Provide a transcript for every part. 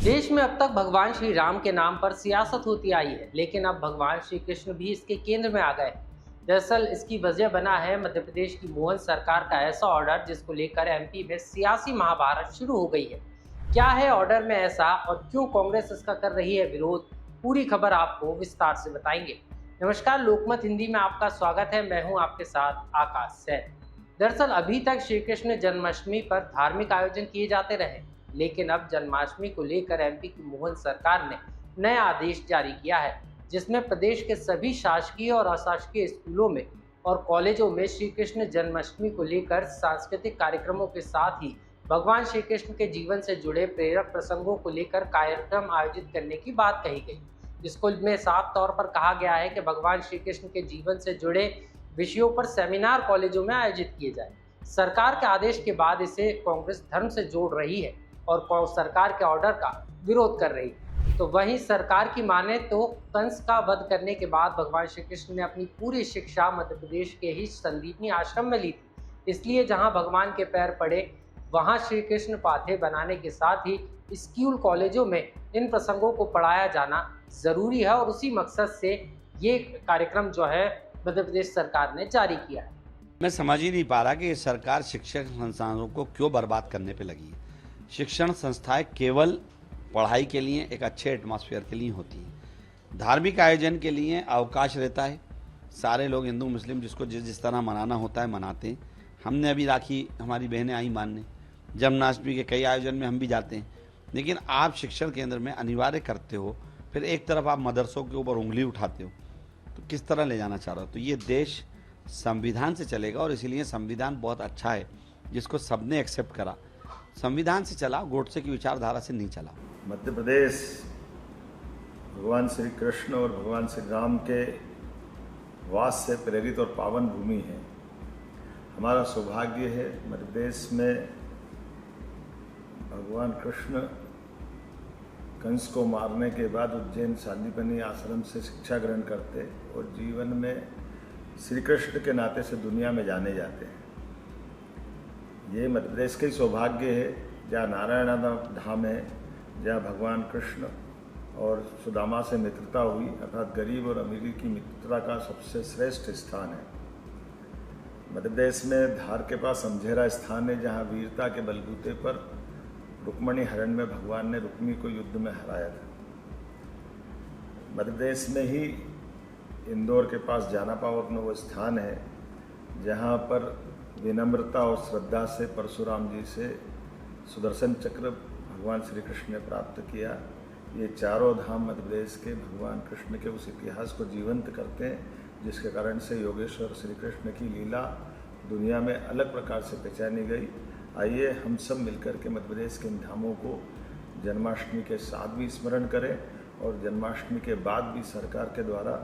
देश में अब तक भगवान श्री राम के नाम पर सियासत होती आई है, लेकिन अब भगवान श्री कृष्ण भी इसके केंद्र में आ गए। दरअसल इसकी वजह बना है मध्य प्रदेश की मोहन सरकार का ऐसा ऑर्डर जिसको लेकर एमपी में सियासी महाभारत शुरू हो गई है। क्या है ऑर्डर में ऐसा और क्यों कांग्रेस इसका कर रही है विरोध, पूरी खबर आपको विस्तार से बताएंगे। नमस्कार, लोकमत हिंदी में आपका स्वागत है। मैं हूं आपके साथ आकाश सैन। दरअसल अभी तक श्री कृष्ण जन्माष्टमी पर धार्मिक आयोजन किए जाते रहे, लेकिन अब जन्माष्टमी को लेकर एमपी की मोहन सरकार ने नया आदेश जारी किया है, जिसमें प्रदेश के सभी शासकीय और अशासकीय स्कूलों में और कॉलेजों में श्री कृष्ण जन्माष्टमी को लेकर सांस्कृतिक कार्यक्रमों के साथ ही भगवान श्री कृष्ण के जीवन से जुड़े प्रेरक प्रसंगों को लेकर कार्यक्रम आयोजित करने की बात कही गई, जिसको में साफ तौर पर कहा गया है कि भगवान श्री कृष्ण के जीवन से जुड़े विषयों पर सेमिनार कॉलेजों में आयोजित किए जाए। सरकार के आदेश के बाद इसे कांग्रेस धर्म से जोड़ रही है और सरकार के ऑर्डर का विरोध कर रही है। तो वहीं सरकार की माने तो कंस का वध करने के बाद भगवान श्री कृष्ण ने अपनी पूरी शिक्षा मध्य प्रदेश के ही संदीपनी आश्रम में ली थी। इसलिए जहां भगवान के पैर पड़े वहां श्री कृष्ण पाथे बनाने के साथ ही स्कूल कॉलेजों में इन प्रसंगों को पढ़ाया जाना जरूरी है और उसी मकसद से ये कार्यक्रम जो है मध्य प्रदेश सरकार ने जारी किया है। मैं समझ ही नहीं पा रहा कि सरकार शिक्षण संस्थानों को क्यों बर्बाद करने पे लगी है। शिक्षण संस्थाएं केवल पढ़ाई के लिए, एक अच्छे एटमॉस्फेयर के लिए होती हैं। धार्मिक आयोजन के लिए अवकाश रहता है। सारे लोग हिंदू मुस्लिम जिसको जिस तरह मनाना होता है मनाते हैं। हमने अभी राखी, हमारी बहनें आई मानने, जन्माष्टमी के कई आयोजन में हम भी जाते हैं। लेकिन आप शिक्षण केंद्र में अनिवार्य करते हो, फिर एक तरफ आप मदरसों के ऊपर उंगली उठाते हो, तो किस तरह ले जाना चाह रहे हो? तो ये देश संविधान से चलेगा और इसीलिए संविधान बहुत अच्छा है जिसको सबने एक्सेप्ट करा। संविधान से चला, गोडसे की विचारधारा से नहीं चला। मध्य प्रदेश भगवान श्री कृष्ण और भगवान श्री राम के वास से प्रेरित और पावन भूमि है। हमारा सौभाग्य है मध्य प्रदेश में भगवान कृष्ण कंस को मारने के बाद उज्जैन सांदीपनी आश्रम से शिक्षा ग्रहण करते और जीवन में श्री कृष्ण के नाते से दुनिया में जाने जाते हैं। ये मध्य प्रदेश का ही सौभाग्य है जहाँ नारायण धाम है, जहाँ भगवान कृष्ण और सुदामा से मित्रता हुई, अर्थात गरीब और अमीर की मित्रता का सबसे श्रेष्ठ स्थान है। मध्य प्रदेश में धार के पास समझेरा स्थान है जहाँ वीरता के बलबूते पर रुक्मणी हरण में भगवान ने रुक्मी को युद्ध में हराया था। मध्य प्रदेश में ही इंदौर के पास जानापावत में वो स्थान है जहाँ पर विनम्रता और श्रद्धा से परशुराम जी से सुदर्शन चक्र भगवान श्री कृष्ण ने प्राप्त किया। ये चारों धाम मध्य प्रदेश के भगवान कृष्ण के उस इतिहास को जीवंत करते हैं, जिसके कारण से योगेश्वर श्री कृष्ण की लीला दुनिया में अलग प्रकार से पहचानी गई। आइए हम सब मिलकर के मध्य प्रदेश के इन धामों को जन्माष्टमी के साथ भी स्मरण करें और जन्माष्टमी के बाद भी सरकार के द्वारा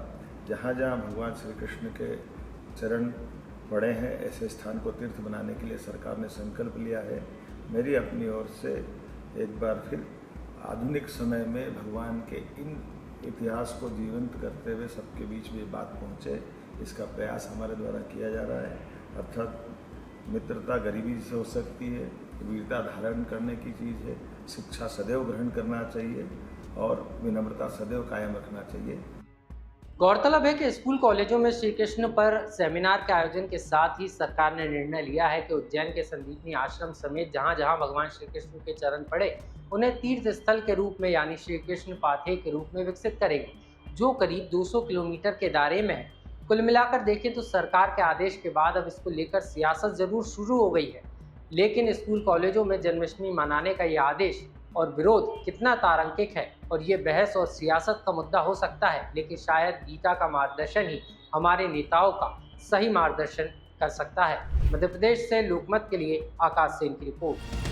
जहाँ जहाँ भगवान श्री कृष्ण के चरण पड़े हैं ऐसे स्थान को तीर्थ बनाने के लिए सरकार ने संकल्प लिया है। मेरी अपनी ओर से एक बार फिर आधुनिक समय में भगवान के इन इतिहास को जीवंत करते हुए सबके बीच में बात पहुँचे, इसका प्रयास हमारे द्वारा किया जा रहा है। अर्थात मित्रता गरीबी से हो सकती है, वीरता धारण करने की चीज़ है, शिक्षा सदैव ग्रहण करना चाहिए और विनम्रता सदैव कायम रखना चाहिए। गौरतलब है कि स्कूल कॉलेजों में श्री कृष्ण पर सेमिनार के आयोजन के साथ ही सरकार ने निर्णय लिया है कि उज्जैन के संदीपनी आश्रम समेत जहां जहां भगवान श्री कृष्ण के चरण पड़े उन्हें तीर्थ स्थल के रूप में यानी श्री कृष्ण पाथे के रूप में विकसित करेंगे, जो करीब 200 किलोमीटर के दायरे में है। कुल मिलाकर देखें तो सरकार के आदेश के बाद अब इसको लेकर सियासत जरूर शुरू हो गई है, लेकिन स्कूल कॉलेजों में जन्माष्टमी मनाने का यह आदेश और विरोध कितना तारांकिक है और ये बहस और सियासत का मुद्दा हो सकता है, लेकिन शायद गीता का मार्गदर्शन ही हमारे नेताओं का सही मार्गदर्शन कर सकता है। मध्य प्रदेश से लोकमत के लिए आकाश सेन की रिपोर्ट।